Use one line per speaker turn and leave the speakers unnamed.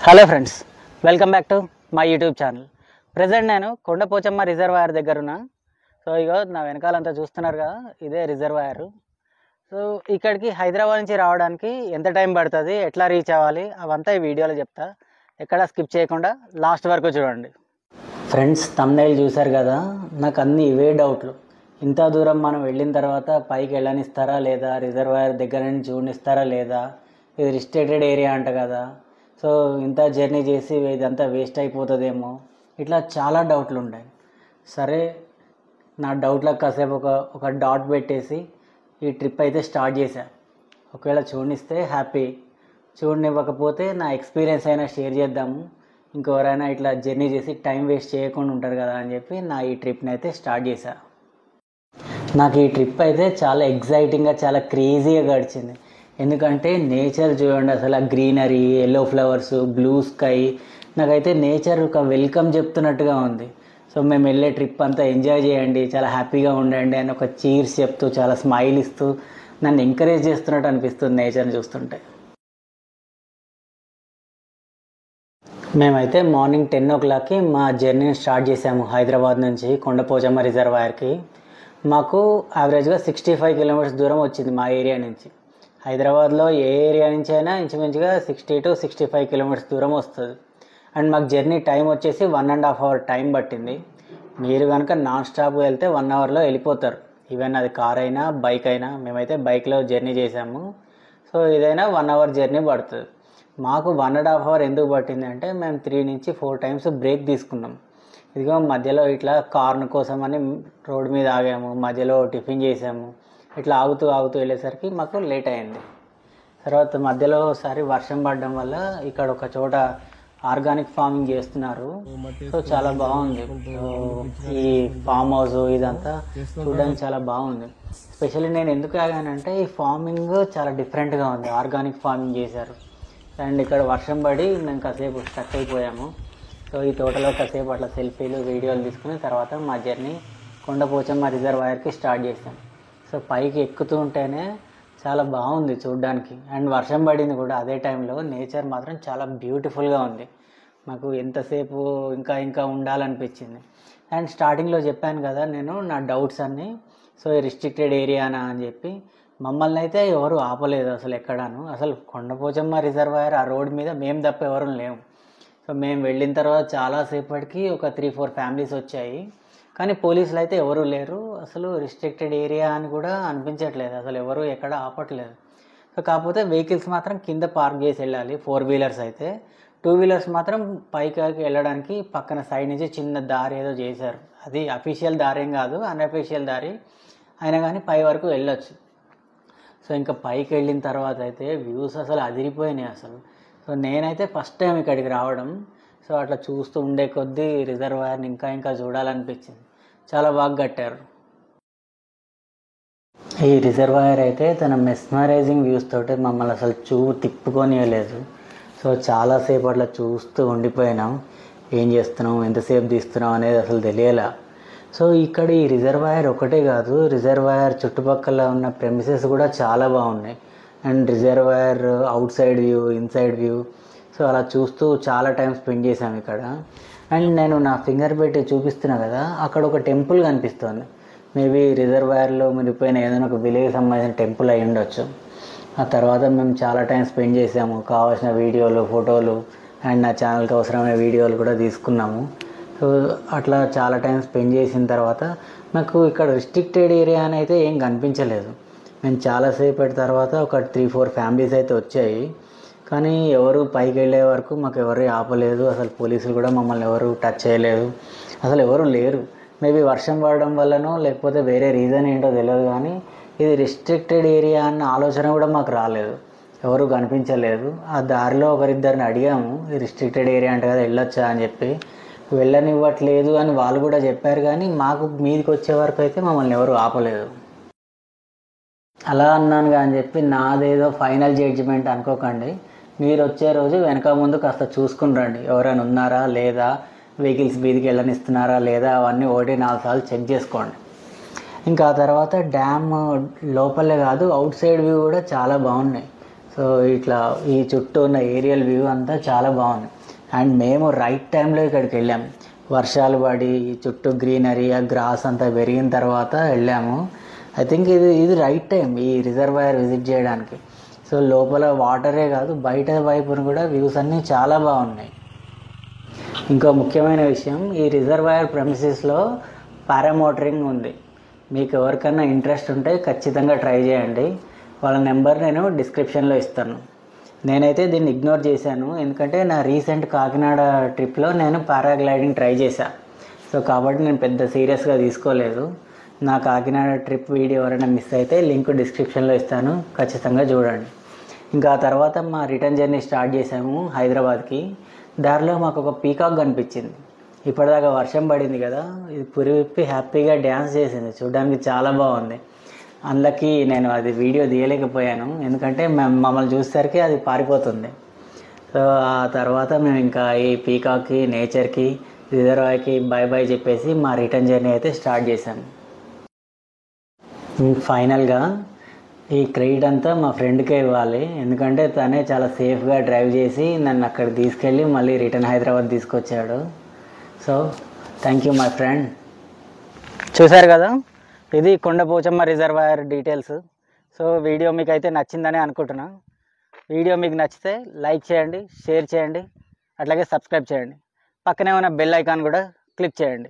Hello friends, welcome back to my YouTube channel. Present నేను Kondapochamma reservoir దగ్గర ఉన్నా. So ఇగో నా వెనకాలంతా చూస్తున్నారు కదా, ఇదే రిజర్వాయర్. సో ఇక్కడికి హైదరాబాద్ నుంచి రావడానికి ఎంత టైం పడుతుంది, ఎట్లా రీచ్ అవ్వాలి, అవంతా ఈ వీడియోలో చెప్తా. ఎక్కడ స్కిప్ చేయకుండా లాస్ట్ వరకు చూడండి. ఫ్రెండ్స్, థంబ్నెయిల్ చూశారు కదా, నాకు అన్ని ఇవే డౌట్లు. ఇంత దూరం మనం వెళ్ళిన తర్వాత పైకి వెళ్ళనిస్తారా లేదా, రిజర్వాయర్ దగ్గర నుంచి చూడనిస్తారా లేదా, ఇది రిస్ట్రిక్టెడ్ ఏరియా అంట కదా, సో ఇంత జర్నీ చేసి ఇదంతా వేస్ట్ అయిపోతుందేమో, ఇట్లా చాలా డౌట్లు ఉంటాయి. సరే, నా డౌట్లకు కాసేపు ఒక డాట్ పెట్టేసి ఈ ట్రిప్ అయితే స్టార్ట్ చేశా. ఒకవేళ చూడనిస్తే హ్యాపీ, చూడనివ్వకపోతే నా ఎక్స్పీరియన్స్ అయినా షేర్ చేద్దాము, ఇంకెవరైనా ఇట్లా జర్నీ చేసి టైం వేస్ట్ చేయకుండా ఉంటారు కదా అని చెప్పి నా ఈ ట్రిప్ని అయితే స్టార్ట్ చేశా. నాకు ఈ ట్రిప్ అయితే చాలా ఎగ్జైటింగ్గా, చాలా క్రేజీగా గడిచింది. ఎందుకంటే నేచర్ చూడండి, అసలు ఆ greenery, yellow flowers, blue sky, నాకైతే నేచర్ ఒక వెల్కమ్ చెప్తున్నట్టుగా ఉంది. సో మేము వెళ్ళే ట్రిప్ అంతా ఎంజాయ్ చేయండి, చాలా హ్యాపీగా ఉండండి అని ఒక చీర్స్ చెప్తూ, చాలా స్మైల్ ఇస్తూ నన్ను ఎంకరేజ్ చేస్తున్నట్టు అనిపిస్తుంది నేచర్ని చూస్తుంటే. మేమైతే మార్నింగ్ 10 o'clockకి మా జర్నీని స్టార్ట్ చేసాము హైదరాబాద్ నుంచి కొండపోచమ్మ రిజర్వాయర్కి. మాకు యావరేజ్గా 65 kilometers దూరం వచ్చింది మా ఏరియా నుంచి. హైదరాబాద్లో ఏ ఏరియా నుంచి అయినా ఇంచుమించుగా 60 to 65 kilometers దూరం వస్తుంది. అండ్ మాకు జర్నీ టైం వచ్చేసి 1.5 hour టైం పట్టింది. మీరు కనుక నాన్ స్టాప్ వెళ్తే 1 hourలో వెళ్ళిపోతారు. ఈవెన్ అది కార్ అయినా బైక్ అయినా. మేమైతే బైక్లో జర్నీ చేసాము. సో ఇదైనా 1 hour జర్నీ పడుతుంది. మాకు 1.5 hour ఎందుకు పట్టింది అంటే, మేము 3 నుంచి 4 times బ్రేక్ తీసుకున్నాం. ఇదిగో మధ్యలో ఇట్లా కార్న్ కోసం అని రోడ్డు మీద ఆగాము, మధ్యలో టిఫిన్ చేసాము. ఇట్లా ఆగుతూ వెళ్ళేసరికి మాకు లేట్ అయింది. తర్వాత మధ్యలో ఒకసారి వర్షం పడడం వల్ల ఇక్కడ ఒక చోట ఆర్గానిక్ ఫార్మింగ్ చేస్తున్నారు. సో చాలా బాగుంది. ఈ ఫామ్ హౌస్ ఇదంతా చూడడానికి చాలా బాగుంది. స్పెషల్లీ నేను ఎందుకు ఆగానంటే, ఈ ఫార్మింగ్ చాలా డిఫరెంట్గా ఉంది. ఆర్గానిక్ ఫార్మింగ్ చేశారు. అండ్ ఇక్కడ వర్షం పడి మేము కాసేపు స్టక్ అయిపోయాము. సో ఈ తోటలో కాసేపు అట్లా సెల్ఫీలు, వీడియోలు తీసుకుని తర్వాత మా జర్నీ కొండపోచమ్మ రిజర్వాయర్కి స్టార్ట్ చేసాం. సో పైకి ఎక్కుతూ ఉంటేనే చాలా బాగుంది చూడడానికి. అండ్ వర్షం పడింది కూడా అదే టైంలో. నేచర్ మాత్రం చాలా బ్యూటిఫుల్గా ఉంది. మాకు ఎంతసేపు ఇంకా ఉండాలనిపించింది. అండ్ స్టార్టింగ్లో చెప్పాను కదా నేను నా డౌట్స్ అన్నీ. సో రిస్ట్రిక్టెడ్ ఏరియానా అని చెప్పి మమ్మల్ని అయితే ఎవరు ఆపలేదు అసలు ఎక్కడాను. అసలు కొండపోచమ్మ రిజర్వాయర్ ఆ రోడ్ మీద మేము తప్ప ఎవరు లేము. సో మేము వెళ్ళిన తర్వాత చాలాసేపటికి ఒక 3-4 families వచ్చాయి. కానీ పోలీసులు అయితే ఎవరు లేరు. అసలు రిస్ట్రిక్టెడ్ ఏరియా అని కూడా అనిపించట్లేదు. అసలు ఎవరు ఎక్కడ ఆపట్లేదు. సో కాకపోతే వెహికల్స్ మాత్రం కింద పార్క్ చేసి వెళ్ళాలి, 4-wheelers అయితే. 2-wheelers మాత్రం పైకి వెళ్ళడానికి పక్కన సైడ్ నుంచి చిన్న దారి ఏదో చేశారు. అది అఫీషియల్ దారి ఏం కాదు, అన్అఫీషియల్ దారి అయినా కానీ పై వరకు వెళ్ళొచ్చు. సో ఇంకా పైకి వెళ్ళిన తర్వాత అయితే వ్యూస్ అసలు అదిరిపోయినాయి అసలు. సో నేనైతే ఫస్ట్ టైం ఇక్కడికి రావడం. సో అట్లా చూస్తూ ఉండే కొద్దీ రిజర్వాయర్ని ఇంకా చూడాలనిపించింది. చాలా బాగా కట్టారు. ఈ రిజర్వాయర్ అయితే తన మెస్మరైజింగ్ వ్యూస్ తోటి మమ్మల్ని అసలు తిప్పుకొనియలేదు. సో చాలాసేపు అట్లా చూస్తూ ఉండిపోయినాం. ఏం చేస్తున్నాం, ఎంతసేపు తీస్తున్నాం అనేది అసలు తెలియలా. సో ఇక్కడ ఈ రిజర్వాయర్ ఒకటే కాదు, రిజర్వాయర్ చుట్టుపక్కల ఉన్న ప్రెమిసెస్ కూడా చాలా బాగున్నాయి. And reservoir out side view, inside view, so అలా చూస్తూ చాలా టైం స్పెండ్ చేశాము ఇక్కడ. అండ్ నేను నా ఫింగర్ పెట్టి చూపిస్తున్నా కదా, అక్కడ ఒక టెంపుల్ కనిపిస్తుంది. మేబీ రిజర్వాయర్లో మునిగిపోయిన ఏదైనా ఒక విలేజ్ సంబంధించిన టెంపుల్ అయి ఉండొచ్చు. ఆ తర్వాత మేము చాలా టైం స్పెండ్ చేసాము. కావాల్సిన వీడియోలు, ఫోటోలు అండ్ నా ఛానల్కి అవసరమైన వీడియోలు కూడా తీసుకున్నాము. సో అట్లా చాలా టైం స్పెండ్ చేసిన తర్వాత నాకు ఇక్కడ రిస్ట్రిక్టెడ్ ఏరియా అని అయితే ఏం కనిపించలేదు. మేము చాలాసేపటి తర్వాత ఒక 3-4 families అయితే వచ్చాయి. కానీ ఎవరు పైకి వెళ్ళే వరకు మాకు ఎవరు ఆపలేదు. అసలు పోలీసులు కూడా మమ్మల్ని ఎవరు టచ్ చేయలేదు. అసలు ఎవరు లేరు. మేబీ వర్షం పడడం వల్లనో లేకపోతే వేరే రీజన్ ఏంటో తెలియదు, కానీ ఇది రిస్ట్రిక్టెడ్ ఏరియా అన్న ఆలోచన కూడా మాకు రాలేదు. ఎవరు కనిపించలేదు. ఆ దారిలో ఒకరిద్దరిని అడిగాము, ఇది రిస్ట్రిక్టెడ్ ఏరియా అంటే కదా వెళ్ళొచ్చా అని చెప్పి. వెళ్ళనివ్వట్లేదు అని వాళ్ళు కూడా చెప్పారు. కానీ మాకు మీదికి వచ్చే వరకు అయితే మమ్మల్ని ఎవరు ఆపలేదు. అలా అన్నాను అని చెప్పి నాదేదో ఫైనల్ జడ్జిమెంట్ అనుకోకండి. మీరు వచ్చే రోజు వెనక ముందు కాస్త చూసుకుని రండి, ఎవరైనా ఉన్నారా లేదా, వెహికల్స్ మీదికి వెళ్ళనిస్తున్నారా లేదా, అవన్నీ 1-4 సార్లు చెక్ చేసుకోండి. ఇంకా ఆ తర్వాత డ్యామ్ లోపలే కాదు, అవుట్ సైడ్ వ్యూ కూడా చాలా బాగున్నాయి. సో ఇట్లా ఈ చుట్టూ ఉన్న ఏరియల్ వ్యూ అంతా చాలా బాగుంది. అండ్ మేము రైట్ టైంలో ఇక్కడికి వెళ్ళాం. వర్షాలు పడి చుట్టూ గ్రీనరీ, ఆ గ్రాస్ అంతా పెరిగిన తర్వాత వెళ్ళాము. ఐ థింక్ ఇది రైట్ టైం ఈ రిజర్వాయర్ విజిట్ చేయడానికి. సో లోపల వాటరే కాదు, బయట వైపున కూడా వ్యూస్ అన్నీ చాలా బాగున్నాయి. ఇంకో ముఖ్యమైన విషయం, ఈ రిజర్వాయర్ ప్రెమిసెస్లో పారామోటరింగ్ ఉంది. మీకు ఎవరికైనా ఇంట్రెస్ట్ ఉంటే ఖచ్చితంగా ట్రై చేయండి. వాళ్ళ నెంబర్ నేను డిస్క్రిప్షన్లో ఇస్తాను. నేనైతే దీన్ని ఇగ్నోర్ చేశాను, ఎందుకంటే నా రీసెంట్ కాకినాడ ట్రిప్లో నేను పారాగ్లైడింగ్ ట్రై చేశాను. సో కాబట్టి నేను పెద్ద సీరియస్గా తీసుకోలేదు. నా కాకినాడ ట్రిప్ వీడియో ఎవరైనా మిస్ అయితే లింక్ డిస్క్రిప్షన్లో ఇస్తాను, ఖచ్చితంగా చూడండి. ఇంకా ఆ తర్వాత మా రిటర్న్ జర్నీ స్టార్ట్ చేసాము హైదరాబాద్కి. దారిలో మాకు ఒక పీకాక్ కనిపించింది. ఇప్పటిదాకా వర్షం పడింది కదా, ఇది పురి విప్పి హ్యాపీగా డ్యాన్స్ చేసింది, చూడడానికి చాలా బాగుంది. అందులోకి నేను అది వీడియో తీయలేకపోయాను, ఎందుకంటే మమ్మల్ని చూసేసరికి అది పారిపోతుంది. సో ఆ తర్వాత మేము ఇంకా ఈ పీకాక్కి, నేచర్కి, రిజర్వాయర్కి బై చెప్పేసి మా రిటర్న్ జర్నీ అయితే స్టార్ట్ చేశాము. ఫైనల్గా ఈ క్రెడిట్ అంతా మా ఫ్రెండ్కే ఇవ్వాలి, ఎందుకంటే తనే చాలా సేఫ్గా డ్రైవ్ చేసి నన్ను అక్కడ తీసుకెళ్ళి మళ్ళీ రిటర్న్ హైదరాబాద్ తీసుకొచ్చాడు. So thank you my friend. చూశారు కదా, ఇది Kondapochamma reservoir details. So video మీకు అయితే నచ్చిందని అనుకుంటున్నా. వీడియో మీకు నచ్చితే లైక్ చేయండి, షేర్ చేయండి, అట్లాగే సబ్స్క్రైబ్ చేయండి. పక్కనే ఉన్న బెల్ ఐకాన్ కూడా క్లిక్ చేయండి.